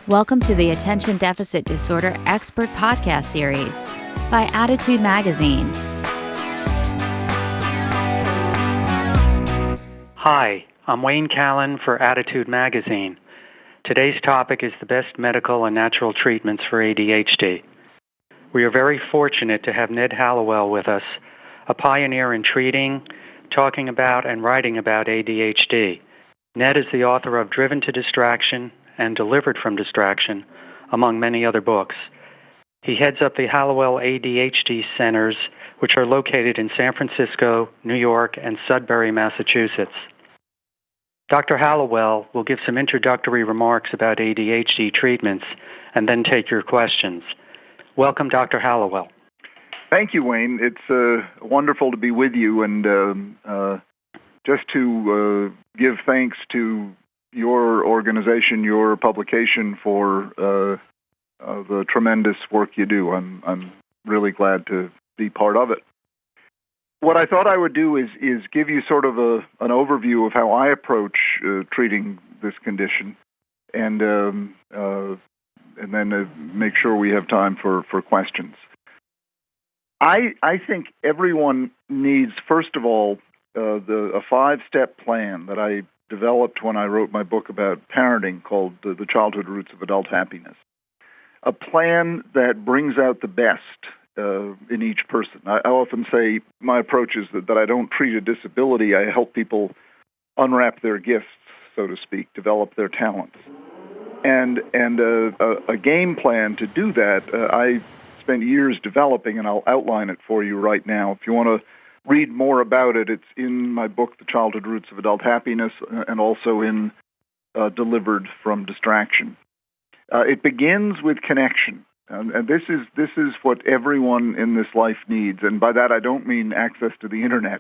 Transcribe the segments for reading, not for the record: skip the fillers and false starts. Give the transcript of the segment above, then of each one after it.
Welcome to the Attention Deficit Disorder Expert Podcast Series by Attitude Magazine. Hi, I'm Wayne Callan for Attitude Magazine. Today's topic is the best medical and natural treatments for ADHD. We are very fortunate to have Ned Hallowell with us, a pioneer in treating, talking about, and writing about ADHD. Ned is the author of Driven to Distraction and Delivered from Distraction, among many other books. He heads up the Hallowell ADHD Centers, which are located in San Francisco, New York, and Sudbury, Massachusetts. Dr. Hallowell will give some introductory remarks about ADHD treatments and then take your questions. Welcome, Dr. Hallowell. Thank you, Wayne. It's wonderful to be with you, and just to give thanks to your organization, your publication, for the tremendous work you do. I'm really glad to be part of it. What I thought I would do is give you sort of an overview of how I approach treating this condition, and then make sure we have time for questions. I think everyone needs, first of all, a 5-step plan that I developed when I wrote my book about parenting called The Childhood Roots of Adult Happiness. A plan that brings out the best in each person. I often say my approach is that I don't treat a disability. I help people unwrap their gifts, so to speak, develop their talents. And a game plan to do that, I spent years developing, and I'll outline it for you right now. If you want to read more about it, it's in my book, The Childhood Roots of Adult Happiness, and also in Delivered from Distraction. It begins with connection, and this is what everyone in this life needs. And by that, I don't mean access to the internet.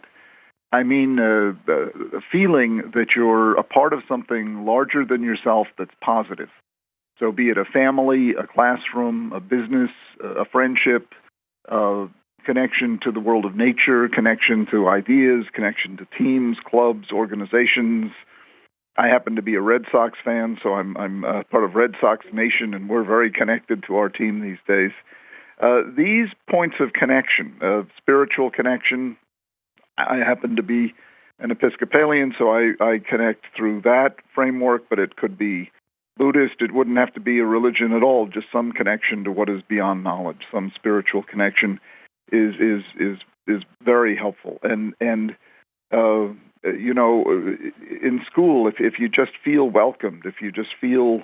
I mean the feeling that you're a part of something larger than yourself that's positive. So be it a family, a classroom, a business, a friendship, connection to the world of nature, connection to ideas, connection to teams, clubs, organizations. I happen to be a Red Sox fan, so I'm part of Red Sox Nation, and we're very connected to our team these days. These points of connection, spiritual connection, I happen to be an Episcopalian, so I connect through that framework, but it could be Buddhist. It wouldn't have to be a religion at all, just some connection to what is beyond knowledge, some spiritual connection is very helpful. And you know, in school, if you just feel welcomed, if you just feel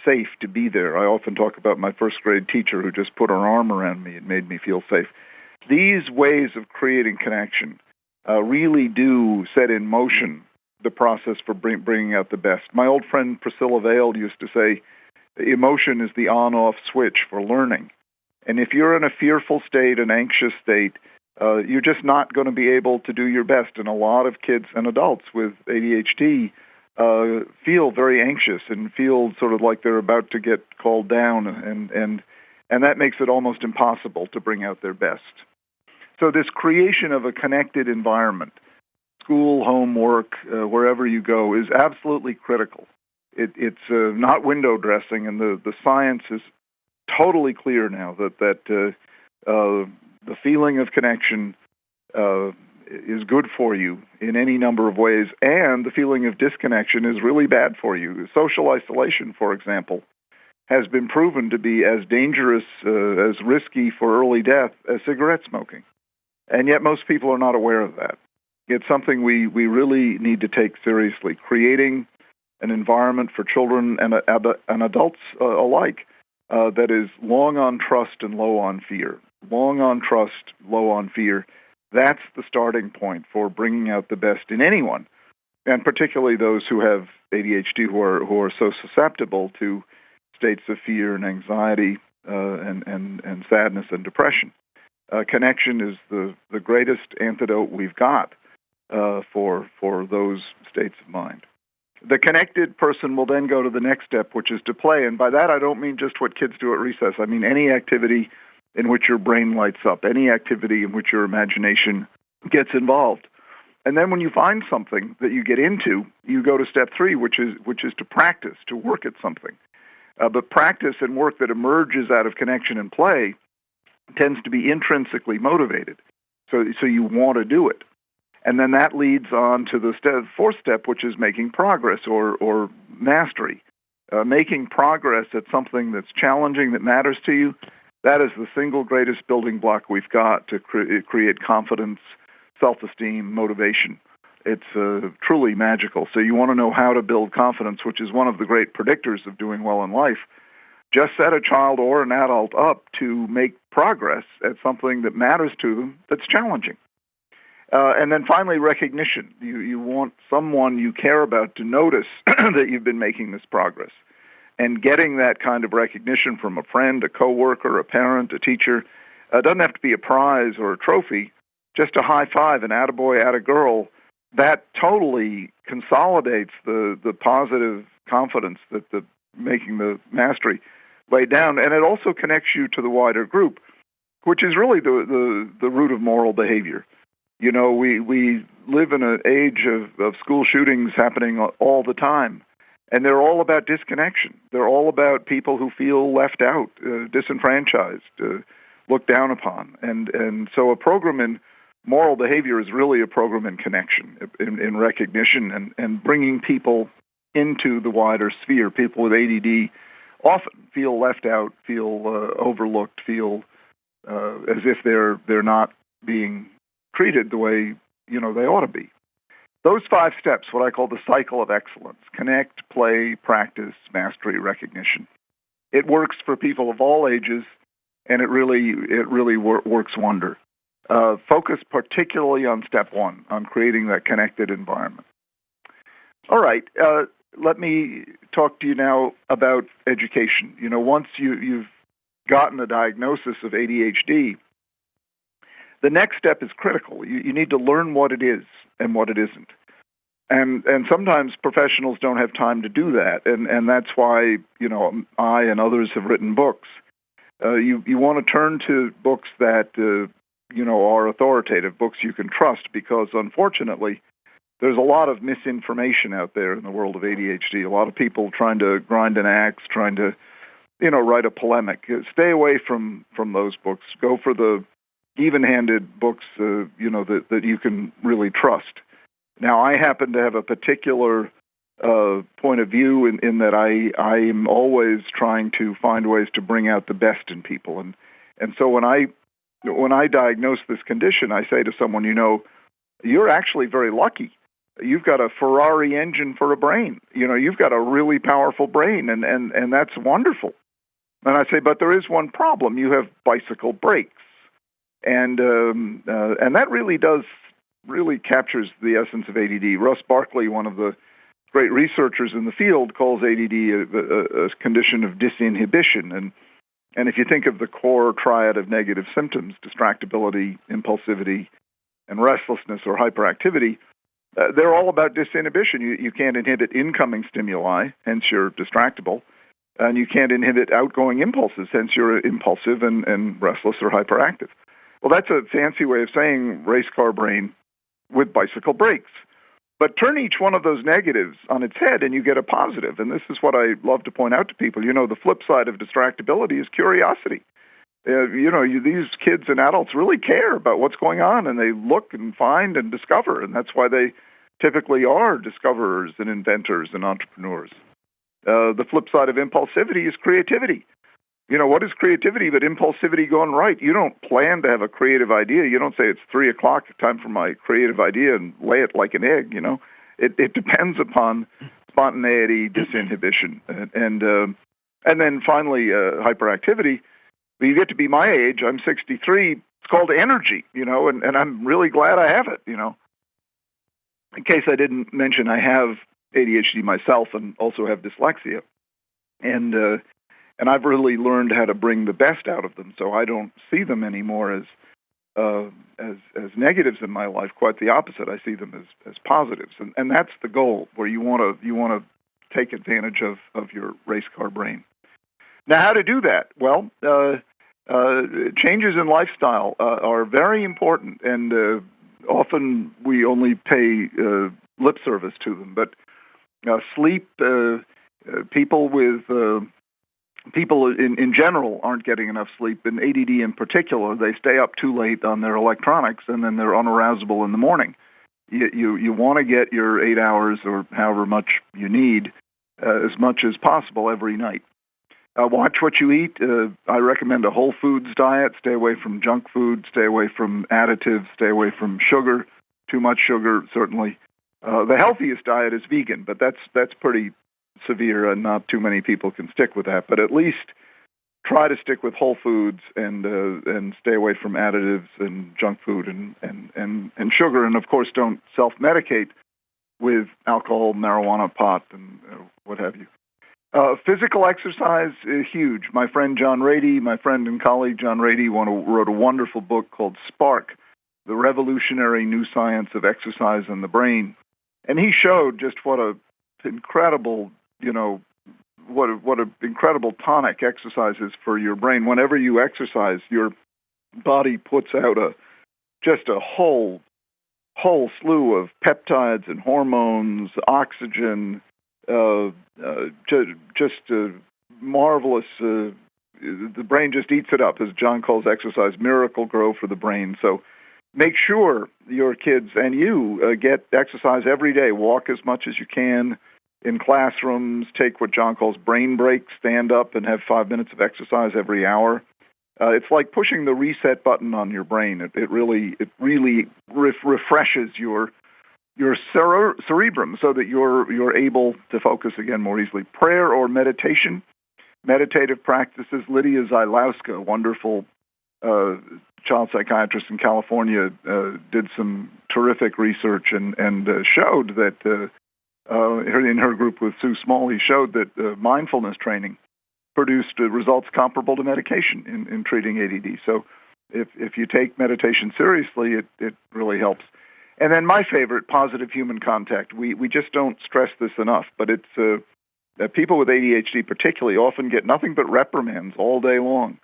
safe to be there. I often talk about my first grade teacher who just put her arm around me and made me feel safe. These ways of creating connection really do set in motion the process for bringing out the best. My old friend Priscilla Vale used to say, emotion is the on-off switch for learning. And if you're in a fearful state, an anxious state, you're just not going to be able to do your best. And a lot of kids and adults with ADHD feel very anxious and feel sort of like they're about to get called down, and that makes it almost impossible to bring out their best. So this creation of a connected environment, school, home, work, wherever you go, is absolutely critical. It's not window dressing, and the science is totally clear now that the feeling of connection is good for you in any number of ways, and the feeling of disconnection is really bad for you. Social isolation, for example, has been proven to be as dangerous, as risky for early death as cigarette smoking. And yet most people are not aware of that. It's something we really need to take seriously, creating an environment for children and adults alike that is long on trust and low on fear. Long on trust, low on fear. That's the starting point for bringing out the best in anyone, and particularly those who have ADHD who are so susceptible to states of fear and anxiety and sadness and depression. Connection is the greatest antidote we've got for those states of mind. The connected person will then go to the next step, which is to play. And by that, I don't mean just what kids do at recess. I mean any activity in which your brain lights up, any activity in which your imagination gets involved. And then when you find something that you get into, you go to step 3, which is to practice, to work at something. But practice and work that emerges out of connection and play tends to be intrinsically motivated. So you want to do it. And then that leads on to the fourth step, which is making progress or mastery. Making progress at something that's challenging, that matters to you, that is the single greatest building block we've got to create confidence, self-esteem, motivation. It's truly magical. So you want to know how to build confidence, which is one of the great predictors of doing well in life. Just set a child or an adult up to make progress at something that matters to them that's challenging. And then finally, recognition. You want someone you care about to notice that you've been making this progress. And getting that kind of recognition from a friend, a coworker, a parent, a teacher, doesn't have to be a prize or a trophy, just a high five, an attaboy, attagirl. That totally consolidates the positive confidence that the making the mastery laid down. And it also connects you to the wider group, which is really the root of moral behavior. You know, we live in an age of school shootings happening all the time, and they're all about disconnection. They're all about people who feel left out, disenfranchised, looked down upon. And so a program in moral behavior is really a program in connection, in recognition, and bringing people into the wider sphere. People with ADD often feel left out, feel overlooked, feel as if they're not being treated the way, you know, they ought to be. Those 5 steps, what I call the cycle of excellence: connect, play, practice, mastery, recognition. It works for people of all ages, and it really works wonder. Focus particularly on step 1, on creating that connected environment. All right, let me talk to you now about education. You know, once you've gotten a diagnosis of ADHD, the next step is critical. You need to learn what it is and what it isn't. And sometimes professionals don't have time to do that, and that's why, you know, I and others have written books. You want to turn to books that, you know, are authoritative, books you can trust, because unfortunately, there's a lot of misinformation out there in the world of ADHD, a lot of people trying to grind an axe, trying to, you know, write a polemic. Stay away from those books. Go for the even-handed books, you know, that you can really trust. Now, I happen to have a particular point of view in that I am always trying to find ways to bring out the best in people, and so when I diagnose this condition, I say to someone, you know, you're actually very lucky. You've got a Ferrari engine for a brain. You know, you've got a really powerful brain, and that's wonderful. And I say, but there is one problem. You have bicycle brakes. And that really captures the essence of ADD. Russ Barkley, one of the great researchers in the field, calls ADD a condition of disinhibition. And if you think of the core triad of negative symptoms, distractibility, impulsivity, and restlessness or hyperactivity, they're all about disinhibition. You can't inhibit incoming stimuli, hence you're distractible, and you can't inhibit outgoing impulses, hence you're impulsive and restless or hyperactive. Well, that's a fancy way of saying race car brain with bicycle brakes. But turn each one of those negatives on its head and you get a positive. And this is what I love to point out to people. You know, the flip side of distractibility is curiosity. You know, these kids and adults really care about what's going on, and they look and find and discover. And that's why they typically are discoverers and inventors and entrepreneurs. The flip side of impulsivity is creativity. You know, what is creativity but impulsivity gone right? You don't plan to have a creative idea. You don't say it's 3 o'clock, time for my creative idea, and lay it like an egg, you know. It depends upon spontaneity, disinhibition. And then finally, hyperactivity. When you get to be my age, I'm 63, it's called energy, you know, and I'm really glad I have it, you know. In case I didn't mention, I have ADHD myself and also have dyslexia. And I've really learned how to bring the best out of them, so I don't see them anymore as negatives in my life. Quite the opposite. I see them as positives, and that's the goal, where you want to take advantage of your race car brain. Now, how to do that? Well, changes in lifestyle are very important, and often we only pay lip service to them. But sleep, people with people in general aren't getting enough sleep. In ADD in particular, they stay up too late on their electronics, and then they're unarousable in the morning. You want to get your 8 hours or however much you need, as much as possible every night. Watch what you eat. I recommend a whole foods diet. Stay away from junk food. Stay away from additives. Stay away from sugar. Too much sugar, certainly. The healthiest diet is vegan, but that's pretty severe, and not too many people can stick with that. But at least try to stick with whole foods and stay away from additives and junk food and sugar. And of course, don't self-medicate with alcohol, marijuana, pot, and what have you. Physical exercise is huge. My friend and colleague John Rady wrote a wonderful book called Spark, The Revolutionary New Science of Exercise and the Brain. And he showed just what an incredible tonic exercise is for your brain. Whenever you exercise, your body puts out just a whole slew of peptides and hormones, oxygen, just marvelous. The brain just eats it up, as John calls exercise, miracle grow for the brain. So make sure your kids and you get exercise every day. Walk as much as you can in classrooms. Take what John calls brain breaks. Stand up and have 5 minutes of exercise every hour. It's like pushing the reset button on your brain. It really refreshes your cerebrum so that you're able to focus again more easily. Prayer or meditation, meditative practices. Lydia Zylowska, wonderful child psychiatrist in California, did some terrific research and showed that in her group with Sue Smalley showed that mindfulness training produced results comparable to medication in treating ADD. So if you take meditation seriously, it really helps. And then my favorite, positive human contact. We just don't stress this enough, but it's people with ADHD particularly often get nothing but reprimands all day long.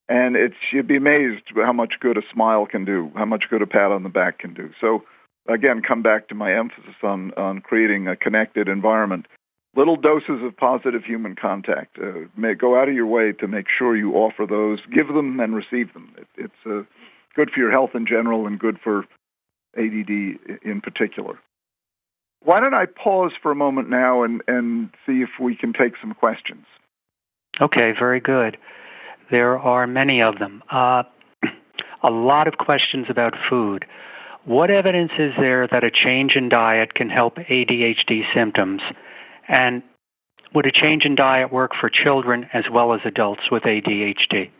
And you'd be amazed how much good a smile can do, how much good a pat on the back can do. So again, come back to my emphasis on creating a connected environment. Little doses of positive human contact. Go out of your way to make sure you offer those, give them and receive them. It's good for your health in general and good for ADD in particular. Why don't I pause for a moment now and see if we can take some questions? Okay, very good. There are many of them. A lot of questions about food. What evidence is there that a change in diet can help ADHD symptoms? And would a change in diet work for children as well as adults with ADHD?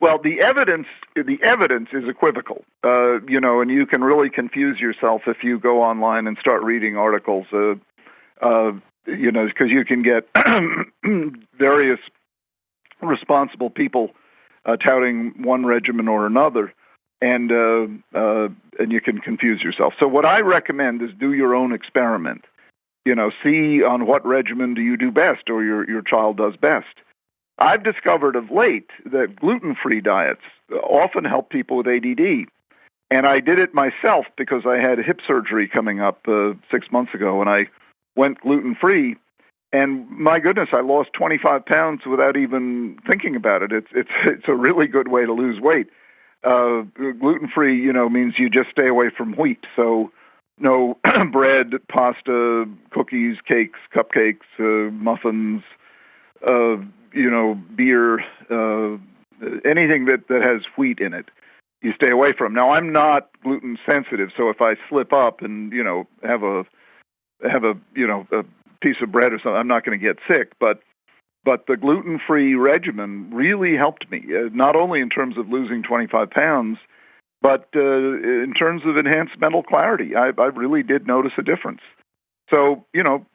Well, the evidence is equivocal, and you can really confuse yourself if you go online and start reading articles, because you can get various responsible people touting one regimen or another, and you can confuse yourself. So what I recommend is do your own experiment. See on what regimen do you do best or your child does best. I've discovered of late that gluten-free diets often help people with ADD. And I did it myself because I had hip surgery coming up 6 months ago, and I went gluten-free. And my goodness, I lost 25 pounds without even thinking about it. It's a really good way to lose weight. Gluten-free, means you just stay away from wheat. So no bread, pasta, cookies, cakes, cupcakes, muffins, beer, anything that has wheat in it, you stay away from. Now, I'm not gluten sensitive, so if I slip up and have a piece of bread or something, I'm not going to get sick. But the gluten-free regimen really helped me, not only in terms of losing 25 pounds, but in terms of enhanced mental clarity. I really did notice a difference. So,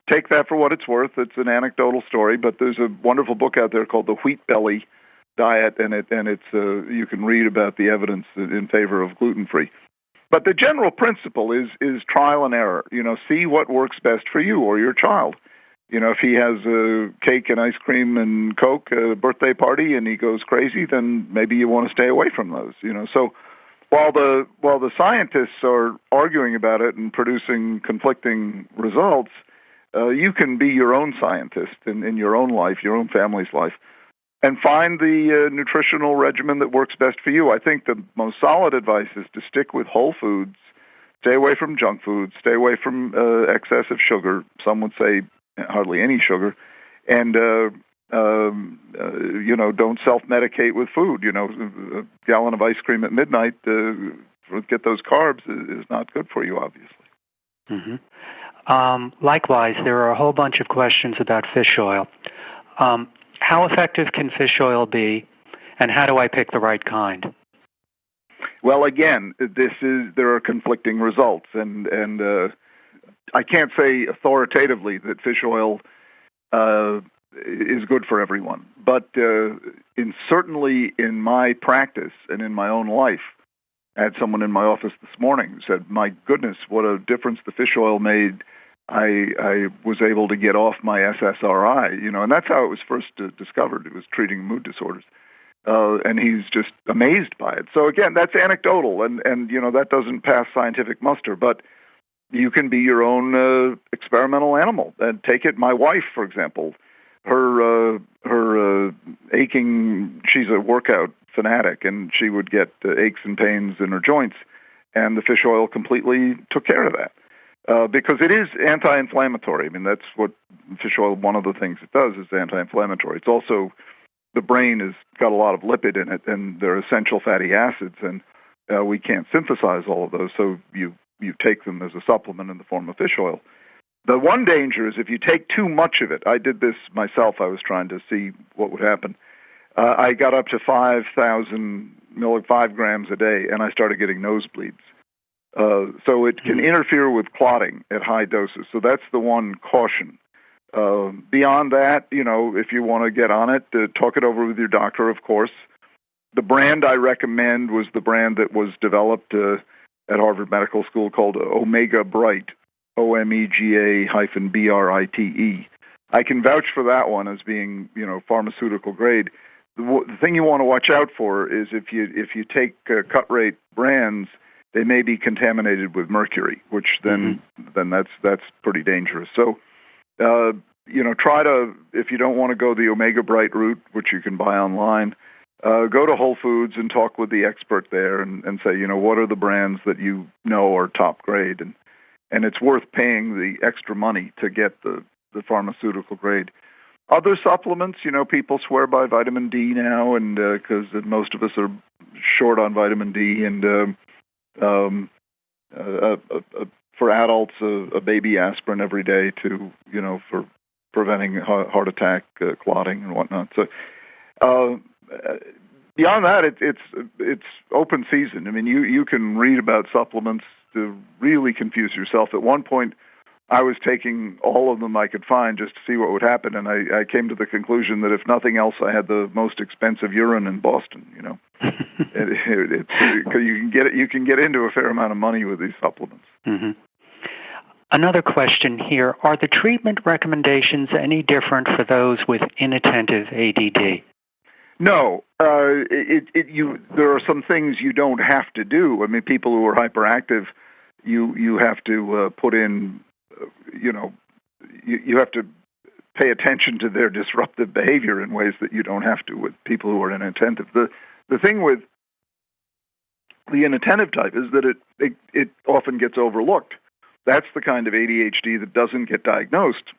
take that for what it's worth. It's an anecdotal story, but there's a wonderful book out there called The Wheat Belly Diet, and it's you can read about the evidence in favor of gluten-free. But the general principle is trial and error. See what works best for you or your child. If he has cake and ice cream and Coke at a birthday party and he goes crazy, then maybe you want to stay away from those. So while the scientists are arguing about it and producing conflicting results, you can be your own scientist in your own life, your own family's life, and find the nutritional regimen that works best for you. I think the most solid advice is to stick with whole foods, stay away from junk foods, stay away from excessive sugar. Some would say hardly any sugar, and don't self-medicate with food. A gallon of ice cream at midnight get those carbs is not good for you, obviously. Mm-hmm. Likewise, there are a whole bunch of questions about fish oil. How effective can fish oil be, and how do I pick the right kind? Well, again, there are conflicting results, and I can't say authoritatively that fish oil is good for everyone, but certainly in my practice and in my own life, I had someone in my office this morning who said, "My goodness, what a difference the fish oil made. I was able to get off my SSRI, and that's how it was first discovered. It was treating mood disorders." And he's just amazed by it. So again, that's anecdotal, and that doesn't pass scientific muster, but you can be your own experimental animal and take it. My wife, for example, her aching, she's a workout fanatic, and she would get aches and pains in her joints, and the fish oil completely took care of that. Because it is anti-inflammatory. I mean, that's what fish oil, one of the things it does is anti-inflammatory. It's also, the brain has got a lot of lipid in it, and they're essential fatty acids, and we can't synthesize all of those, so you take them as a supplement in the form of fish oil. The one danger is if you take too much of it. I did this myself. I was trying to see what would happen. I got up to 5 grams a day, and I started getting nosebleeds. So it can interfere with clotting at high doses. So that's the one caution. Beyond that, if you want to get on it, talk it over with your doctor, of course. The brand I recommend was the brand that was developed at Harvard Medical School called Omega Bright, OMEGA-BRITE. I can vouch for that one as being, pharmaceutical grade. The thing you want to watch out for is if you take cut rate brands, they may be contaminated with mercury, which then that's pretty dangerous. So, try to, if you don't want to go the Omega Bright route, which you can buy online, go to Whole Foods and talk with the expert there and say, what are the brands that are top grade, and it's worth paying the extra money to get the pharmaceutical grade. Other supplements, people swear by vitamin D now, and because most of us are short on vitamin D, and for adults, a baby aspirin every day for preventing heart attack, clotting, and whatnot. So beyond that, it's open season. I mean, you can read about supplements to really confuse yourself. At one point, I was taking all of them I could find just to see what would happen, and I came to the conclusion that if nothing else, I had the most expensive urine in Boston. You can get into a fair amount of money with these supplements. Mm-hmm. Another question here: are the treatment recommendations any different for those with inattentive ADD? No, there are some things you don't have to do. I mean, people who are hyperactive, you have to put in. You have to pay attention to their disruptive behavior in ways that you don't have to with people who are inattentive. The thing with the inattentive type is that it often gets overlooked. That's the kind of ADHD that doesn't get diagnosed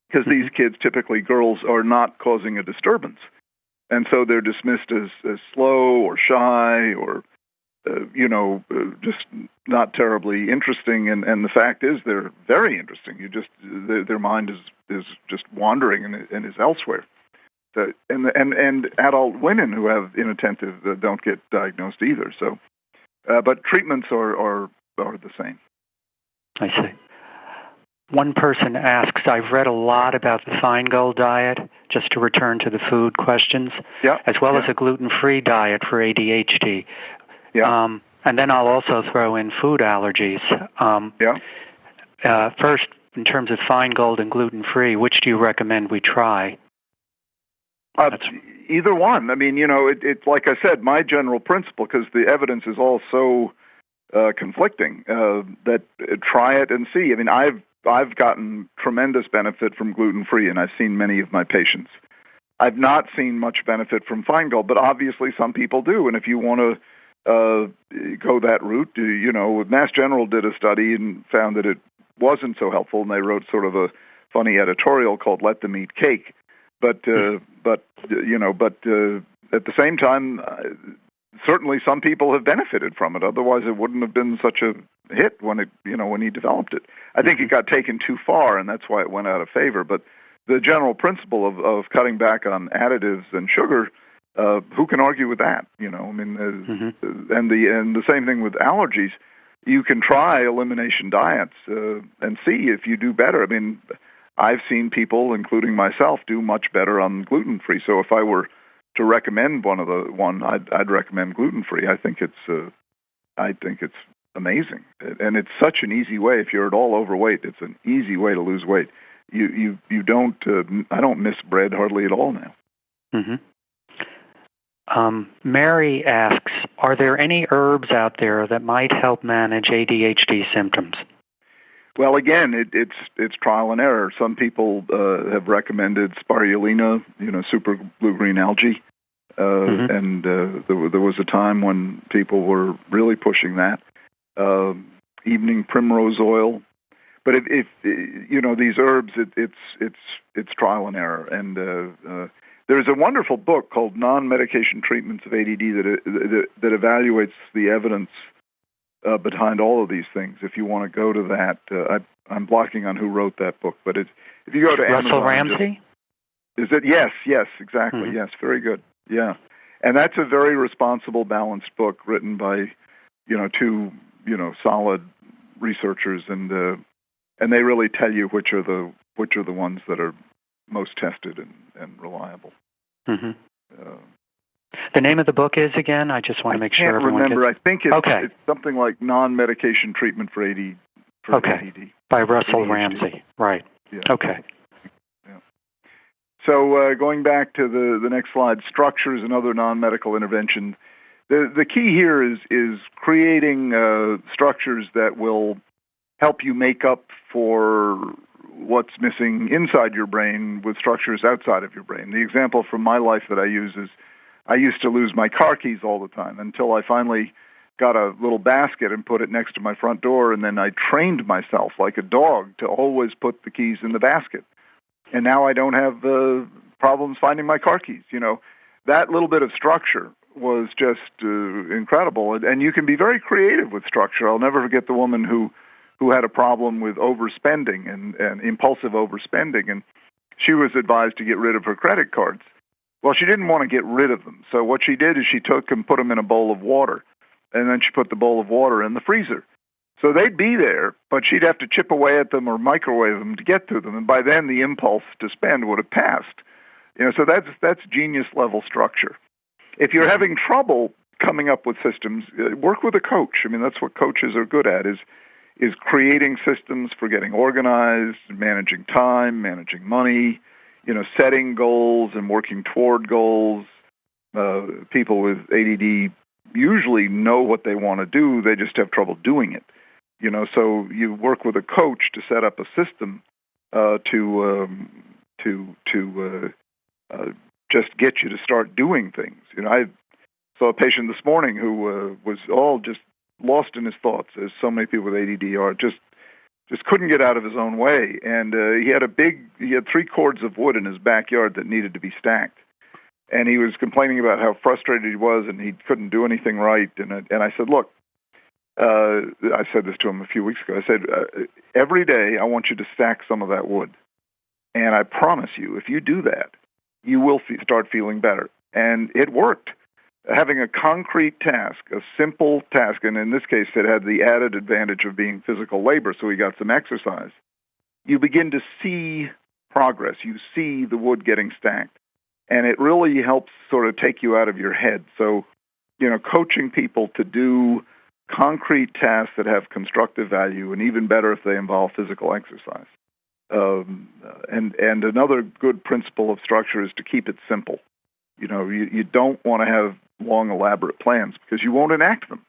because these kids, typically girls, are not causing a disturbance. And so they're dismissed as slow or shy or just not terribly interesting, and the fact is they're very interesting. Their mind is just wandering and is elsewhere. So, and adult women who have inattentive don't get diagnosed either. So, but treatments are the same. I see. One person asks, I've read a lot about the Feingold diet, just to return to the food questions, as well as a gluten-free diet for ADHD. Yeah. And then I'll also throw in food allergies. First, in terms of Feingold and gluten-free, which do you recommend we try? Either one. I mean, it's like I said, my general principle, because the evidence is all so conflicting, that try it and see. I mean, I've I've gotten tremendous benefit from gluten-free, and I've seen many of my patients. I've not seen much benefit from Feingold, but obviously some people do. And if you want to go that route, Mass General did a study and found that it wasn't so helpful, and they wrote sort of a funny editorial called "Let Them Eat Cake." But at the same time, certainly some people have benefited from it. Otherwise, it wouldn't have been such a hit when he developed it. I think it got taken too far, and that's why it went out of favor. But the general principle of cutting back on additives and sugar, who can argue with that? And the same thing with allergies. You can try elimination diets and see if you do better. I mean, I've seen people, including myself, do much better on gluten-free. So if I were to recommend I'd recommend gluten-free. I think it's amazing, and it's such an easy way. If you're at all overweight, it's an easy way to lose weight. You don't. I don't miss bread hardly at all now. Mm-hmm. Mary asks, are there any herbs out there that might help manage ADHD symptoms? Well, again, it's trial and error. Some people have recommended spirulina, super blue-green algae, and there was a time when people were really pushing that. Evening primrose oil, but if these herbs, it's trial and error. And there's a wonderful book called Non-Medication Treatments of ADD that evaluates the evidence behind all of these things. If you want to go to that, I'm blocking on who wrote that book, but if you go to Russell Amazon, Ramsey? Is it? Yes, exactly. Mm-hmm. Yes, very good. Yeah, and that's a very responsible, balanced book written by two solid researchers, and they really tell you which are the ones that are most tested and reliable. Mm-hmm. The name of the book is, again? I just want to make sure everyone gets... I can't remember. I think it's it's something like Non-Medication Treatment for ADD. ADD. By Russell ADHD. Ramsey. Right. Yeah. Okay. Yeah. So going back to the next slide, structures and other non-medical interventions. The key here is creating structures that will help you make up for what's missing inside your brain with structures outside of your brain. The example from my life that I use is I used to lose my car keys all the time until I finally got a little basket and put it next to my front door, and then I trained myself like a dog to always put the keys in the basket. And now I don't have problems finding my car keys. That little bit of structure was just incredible. And you can be very creative with structure. I'll never forget the woman who had a problem with overspending and impulsive overspending, and she was advised to get rid of her credit cards. Well, she didn't want to get rid of them, so what she did is she took and put them in a bowl of water, and then she put the bowl of water in the freezer. So they'd be there, but she'd have to chip away at them or microwave them to get to them, and by then the impulse to spend would have passed. So that's genius-level structure. If you're having trouble coming up with systems, work with a coach. I mean, that's what coaches are good at, is creating systems for getting organized, managing time, managing money, setting goals and working toward goals. People with ADD usually know what they want to do, they just have trouble doing it. So you work with a coach to set up a system to just get you to start doing things. I saw a patient this morning who was all just lost in his thoughts, as so many people with ADD are, just couldn't get out of his own way. And he had 3 cords of wood in his backyard that needed to be stacked. And he was complaining about how frustrated he was and he couldn't do anything right. And I said, look, I said this to him a few weeks ago. I said, every day I want you to stack some of that wood. And I promise you, if you do that, you will start feeling better. And it worked. Having a concrete task, a simple task, and in this case it had the added advantage of being physical labor, so he got some exercise. You begin to see progress. You see the wood getting stacked. And it really helps sort of take you out of your head. So, coaching people to do concrete tasks that have constructive value, and even better if they involve physical exercise. And another good principle of structure is to keep it simple. You don't want to have long, elaborate plans because you won't enact them.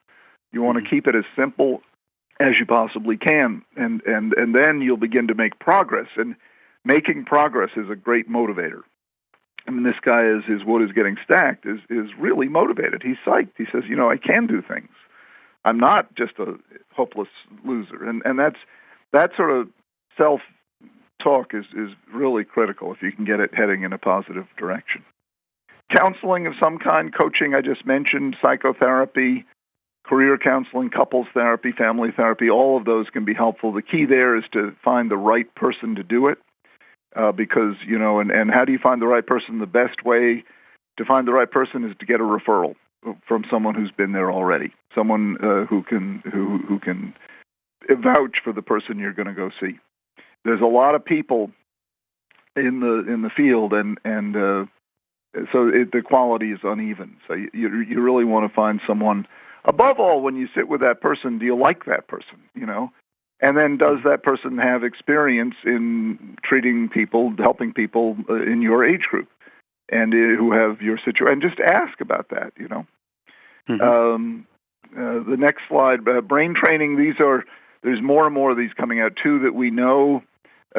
You want to keep it as simple as you possibly can, and then you'll begin to make progress. And making progress is a great motivator. I mean, this guy is what is getting stacked is really motivated. He's psyched. He says, I can do things. I'm not just a hopeless loser. And that sort of self-talk is really critical if you can get it heading in a positive direction. Counseling of some kind, coaching I just mentioned, psychotherapy, career counseling, couples therapy, family therapy, all of those can be helpful. The key there is to find the right person to do it. Because, and how do you find the right person? The best way to find the right person is to get a referral from someone who's been there already, someone who can vouch for the person you're going to go see. There's a lot of people in the field, and so the quality is uneven. So you really want to find someone. Above all, when you sit with that person, do you like that person? And then does that person have experience in treating people, helping people in your age group and who have your situation? And just ask about that, Mm-hmm. The next slide, brain training. There's more and more of these coming out, too, that we know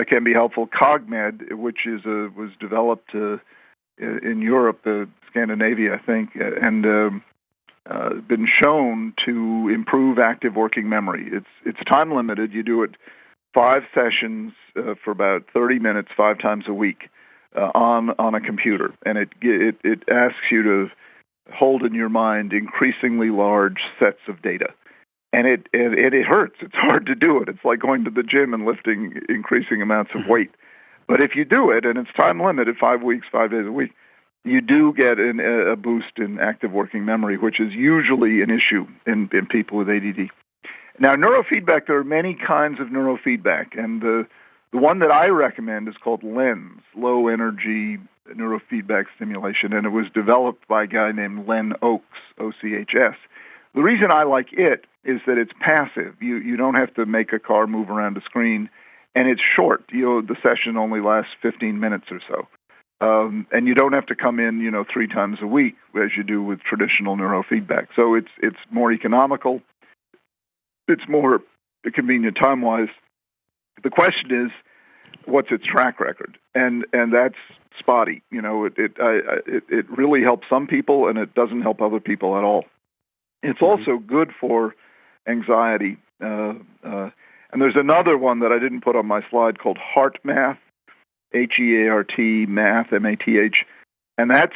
can be helpful. CogMed, which was developed in Europe, Scandinavia, I think, and been shown to improve active working memory. It's time limited. You do it 5 sessions for about 30 minutes, 5 times a week on a computer, and it asks you to hold in your mind increasingly large sets of data, and it hurts. It's hard to do it. It's like going to the gym and lifting increasing amounts of weight. But if you do it, and it's time limited, 5 weeks, 5 days a week, you do get a boost in active working memory, which is usually an issue in people with ADD. Now, neurofeedback, there are many kinds of neurofeedback, and the one that I recommend is called LENS, Low Energy Neurofeedback Stimulation, and it was developed by a guy named Len Oakes, O-C-H-S. The reason I like it is that it's passive. You don't have to make a car move around a screen, and it's short. The session only lasts 15 minutes or so. And you don't have to come in, 3 times a week as you do with traditional neurofeedback. So it's more economical. It's more convenient time-wise. The question is, what's its track record? And that's spotty. It really helps some people, and it doesn't help other people at all. It's also good for anxiety. And there's another one that I didn't put on my slide called HeartMath. HEART, math, M-A-T-H, and that's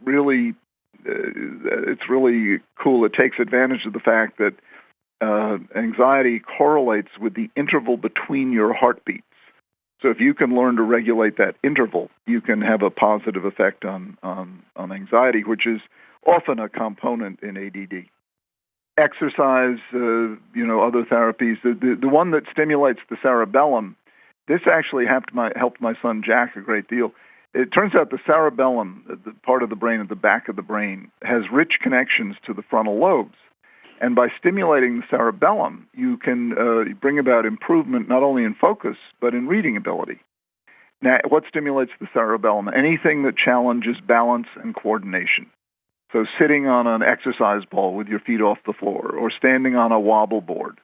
really it's really cool. It takes advantage of the fact that anxiety correlates with the interval between your heartbeats. So if you can learn to regulate that interval, you can have a positive effect on anxiety, which is often a component in ADD. Exercise, other therapies. The one that stimulates the cerebellum. This actually helped my son Jack a great deal. It turns out the cerebellum, the part of the brain at the back of the brain, has rich connections to the frontal lobes. And by stimulating the cerebellum, you can bring about improvement not only in focus, but in reading ability. Now, what stimulates the cerebellum? Anything that challenges balance and coordination. So sitting on an exercise ball with your feet off the floor, or standing on a wobble board,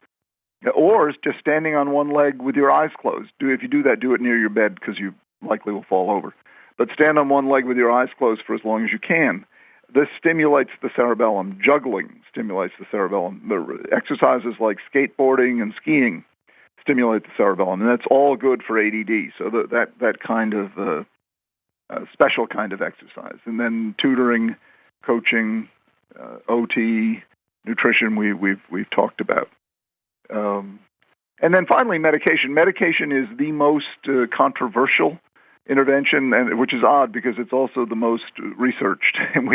or just standing on one leg with your eyes closed. If you do that, do it near your bed because you likely will fall over. But stand on one leg with your eyes closed for as long as you can. This stimulates the cerebellum. Juggling stimulates the cerebellum. The exercises like skateboarding and skiing stimulate the cerebellum, and that's all good for ADD. So that kind of special kind of exercise. And then tutoring, coaching, OT, nutrition we've talked about. And then finally, medication. Medication is the most controversial intervention, and which is odd because it's also the most researched. And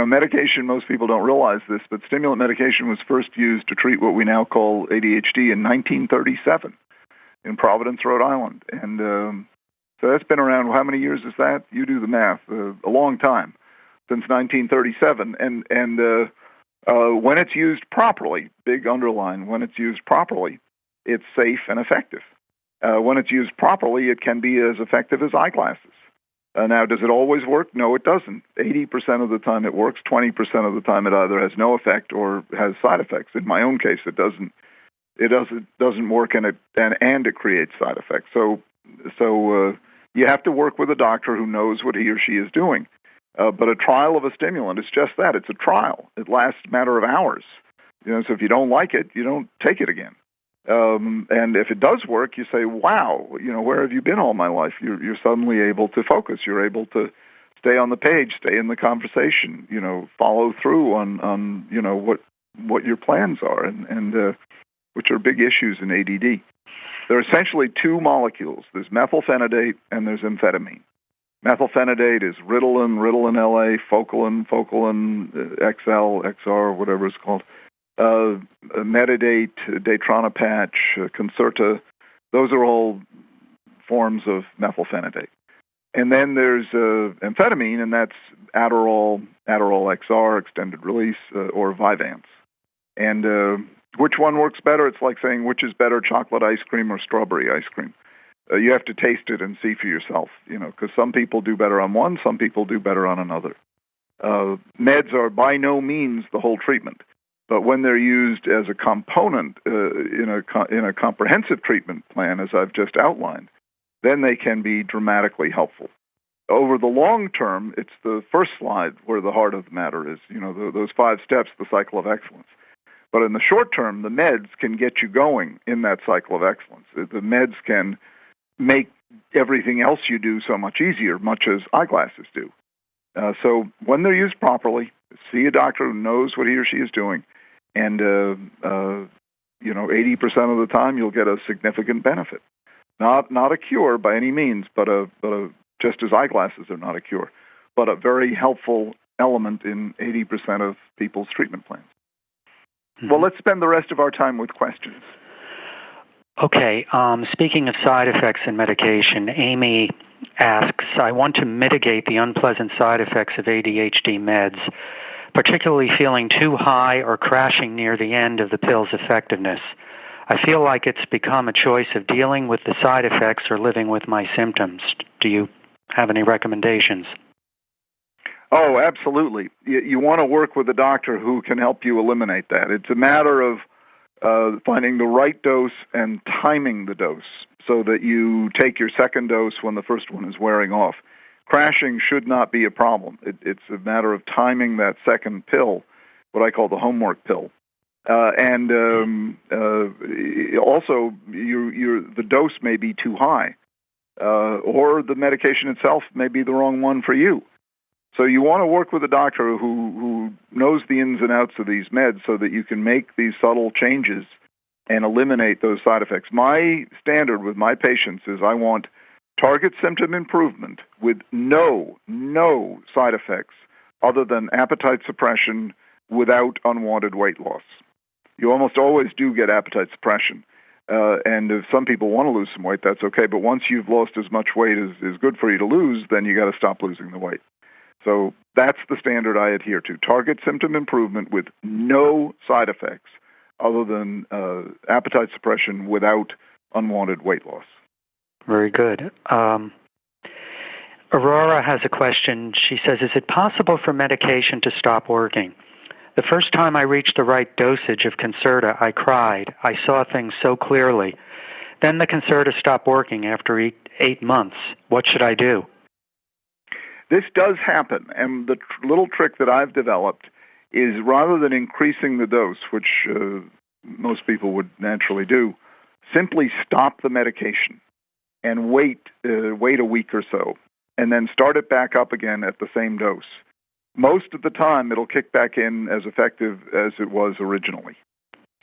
medication, most people don't realize this, but stimulant medication was first used to treat what we now call ADHD in 1937 in Providence, Rhode Island. And so that's been around, how many years is that? You do the math. A long time, since 1937. And when it's used properly, big underline, when it's used properly, it's safe and effective. When it's used properly, it can be as effective as eyeglasses. Now, does it always work? No, it doesn't. 80% of the time it works. 20% of the time it either has no effect or has side effects. In my own case, it doesn't. It doesn't work, and it creates side effects. So you have to work with a doctor who knows what he or she is doing. But a trial of a stimulant is just that. It's a trial. It lasts a matter of hours. So if you don't like it, you don't take it again. And if it does work, you say, wow, where have you been all my life? You're suddenly able to focus. You're able to stay on the page, stay in the conversation, follow through on what your plans are, and which are big issues in ADD. There are essentially two molecules. There's methylphenidate and there's amphetamine. Methylphenidate is Ritalin, Ritalin LA, Focalin, XL, XR, whatever it's called. Metadate, Daytrona patch, Concerta, those are all forms of methylphenidate. And then there's amphetamine, and that's Adderall XR, extended release, or Vyvanse. And which one works better? It's like saying which is better, chocolate ice cream or strawberry ice cream. You have to taste it and see for yourself, because some people do better on one, some people do better on another. Meds are by no means the whole treatment. But when they're used as a component in a comprehensive treatment plan, as I've just outlined, then they can be dramatically helpful. Over the long term, it's the first slide where the heart of the matter is, those 5 steps, the cycle of excellence. But in the short term, the meds can get you going in that cycle of excellence. The meds can make everything else you do so much easier, much as eyeglasses do. So when they're used properly, see a doctor who knows what he or she is doing, and 80% of the time you'll get a significant benefit. Not a cure by any means, but just as eyeglasses are not a cure, but a very helpful element in 80% of people's treatment plans. Mm-hmm. Well, let's spend the rest of our time with questions. Okay. Speaking of side effects in medication, Amy asks, I want to mitigate the unpleasant side effects of ADHD meds, particularly feeling too high or crashing near the end of the pill's effectiveness. I feel like it's become a choice of dealing with the side effects or living with my symptoms. Do you have any recommendations? Oh, absolutely. You want to work with a doctor who can help you eliminate that. It's a matter of finding the right dose and timing the dose so that you take your second dose when the first one is wearing off. Crashing should not be a problem. It's a matter of timing that second pill, what I call the homework pill. Also, the dose may be too high, or the medication itself may be the wrong one for you. So you want to work with a doctor who knows the ins and outs of these meds so that you can make these subtle changes and eliminate those side effects. My standard with my patients is I want target symptom improvement with no side effects other than appetite suppression without unwanted weight loss. You almost always do get appetite suppression. And if some people want to lose some weight, that's okay. But once you've lost as much weight as is good for you to lose, then you got to stop losing the weight. So that's the standard I adhere to. Target symptom improvement with no side effects other than appetite suppression without unwanted weight loss. Very good. Aurora has a question. She says, is it possible for medication to stop working? The first time I reached the right dosage of Concerta, I cried. I saw things so clearly. Then the Concerta stopped working after 8 months. What should I do? This does happen, and the little trick that I've developed is rather than increasing the dose, which most people would naturally do, simply stop the medication and wait a week or so, and then start it back up again at the same dose. Most of the time, it'll kick back in as effective as it was originally.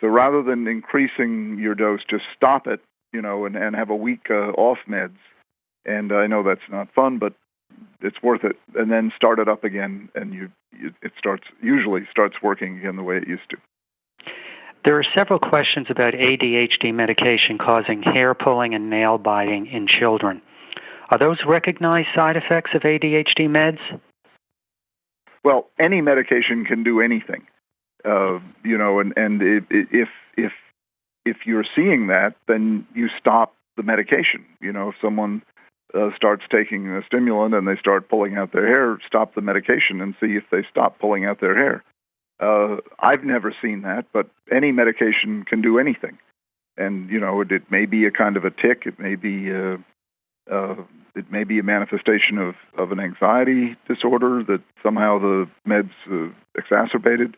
So rather than increasing your dose, just stop it, and have a week off meds. And I know that's not fun, but it's worth it. And then start it up again, and it usually starts working again the way it used to. There are several questions about ADHD medication causing hair pulling and nail biting in children. Are those recognized side effects of ADHD meds? Well, any medication can do anything, and if you're seeing that, then you stop the medication. If someone starts taking a stimulant and they start pulling out their hair, stop the medication and see if they stop pulling out their hair. I've never seen that, but any medication can do anything. And, it may be a kind of a tic. It may be a manifestation of an anxiety disorder that somehow the meds exacerbated.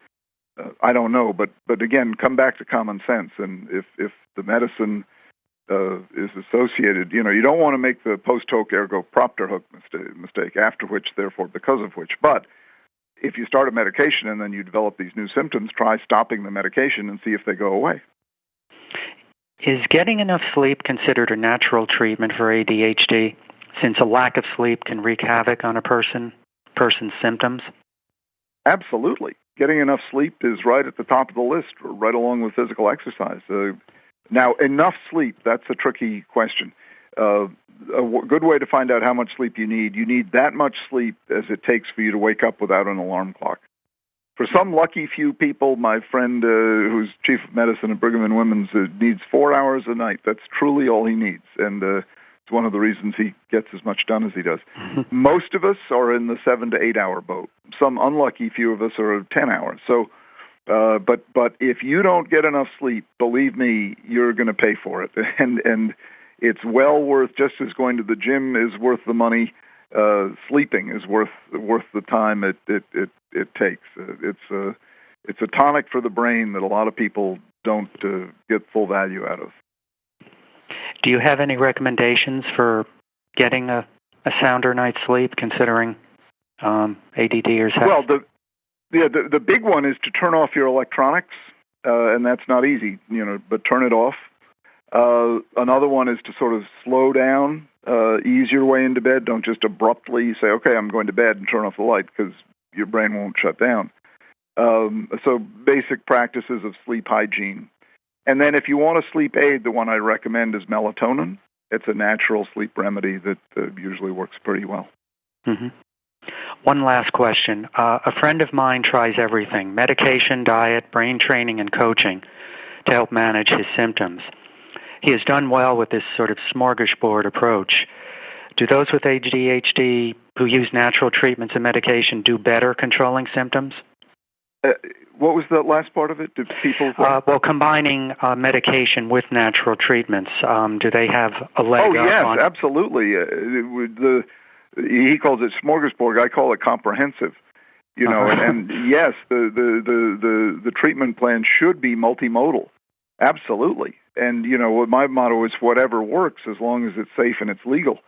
I don't know, but again, come back to common sense. And if the medicine is associated, you don't want to make the post hoc ergo propter hoc mistake, after which, therefore, because of which. But if you start a medication and then you develop these new symptoms, try stopping the medication and see if they go away. Is getting enough sleep considered a natural treatment for ADHD, since a lack of sleep can wreak havoc on a person's symptoms? Absolutely. Getting enough sleep is right at the top of the list, right along with physical exercise. Now, enough sleep, that's a tricky question. A good way to find out how much sleep you need that much sleep as it takes for you to wake up without an alarm clock. For some lucky few people, my friend who's chief of medicine at Brigham and Women's needs 4 hours a night. That's truly all he needs, and it's one of the reasons he gets as much done as he does. Most of us are in the 7 to 8 hour boat. Some unlucky few of us are 10 hours. So, but if you don't get enough sleep, believe me, you're going to pay for it, and it's well worth, just as going to the gym is worth the money. Sleeping is worth the time it takes. It's a tonic for the brain that a lot of people don't get full value out of. Do you have any recommendations for getting a sounder night's sleep, considering ADDers have? Well, the big one is to turn off your electronics, and that's not easy, but turn it off. Another one is to sort of slow down, ease your way into bed. Don't just abruptly say, okay, I'm going to bed, and turn off the light, because your brain won't shut down. So basic practices of sleep hygiene. And then if you want a sleep aid, the one I recommend is melatonin. It's a natural sleep remedy that usually works pretty well. Mm-hmm. One last question. A friend of mine tries everything: medication, diet, brain training, and coaching to help manage his symptoms. He has done well with this sort of smorgasbord approach. Do those with ADHD who use natural treatments and medication do better controlling symptoms? What was the last part of it? Do people? Well, combining medication with natural treatments, do they have a leg up? Oh, yes, on? Absolutely. He calls it smorgasbord. I call it comprehensive. And yes, the treatment plan should be multimodal. Absolutely. And, my motto is whatever works as long as it's safe and it's legal.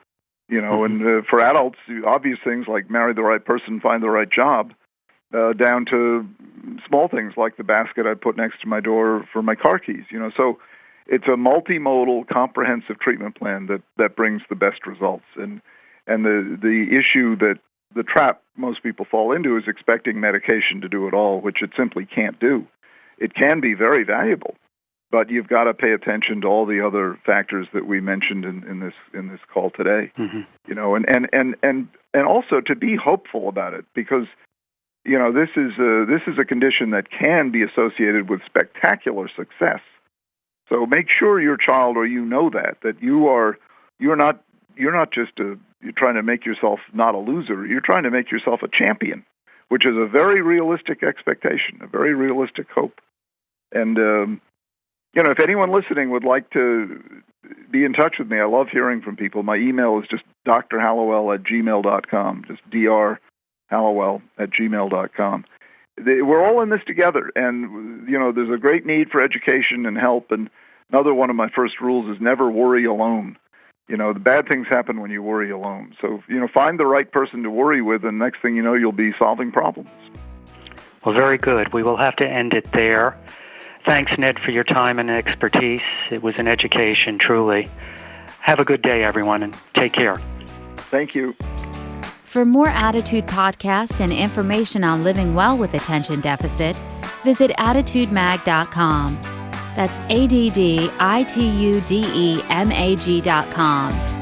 And for adults, obvious things like marry the right person, find the right job, down to small things like the basket I put next to my door for my car keys. So it's a multimodal, comprehensive treatment plan that brings the best results. And the issue that the trap most people fall into is expecting medication to do it all, which it simply can't do. It can be very valuable, but you've got to pay attention to all the other factors that we mentioned in this call today. And also to be hopeful about it, because this is a condition that can be associated with spectacular success. So make sure your child, or that you're not just you're trying to make yourself not a loser. You're trying to make yourself a champion, which is a very realistic expectation, a very realistic hope. And if anyone listening would like to be in touch with me, I love hearing from people. My email is just drhallowell@gmail.com, just drhallowell@gmail.com. We're all in this together, and, there's a great need for education and help, and another one of my first rules is never worry alone. The bad things happen when you worry alone. So, find the right person to worry with, and next thing you know, you'll be solving problems. Well, very good. We will have to end it there. Thanks, Ned, for your time and expertise. It was an education, truly. Have a good day, everyone, and take care. Thank you. For more Attitude podcasts and information on living well with attention deficit, visit attitudemag.com. That's ADDITUDEMAG.com.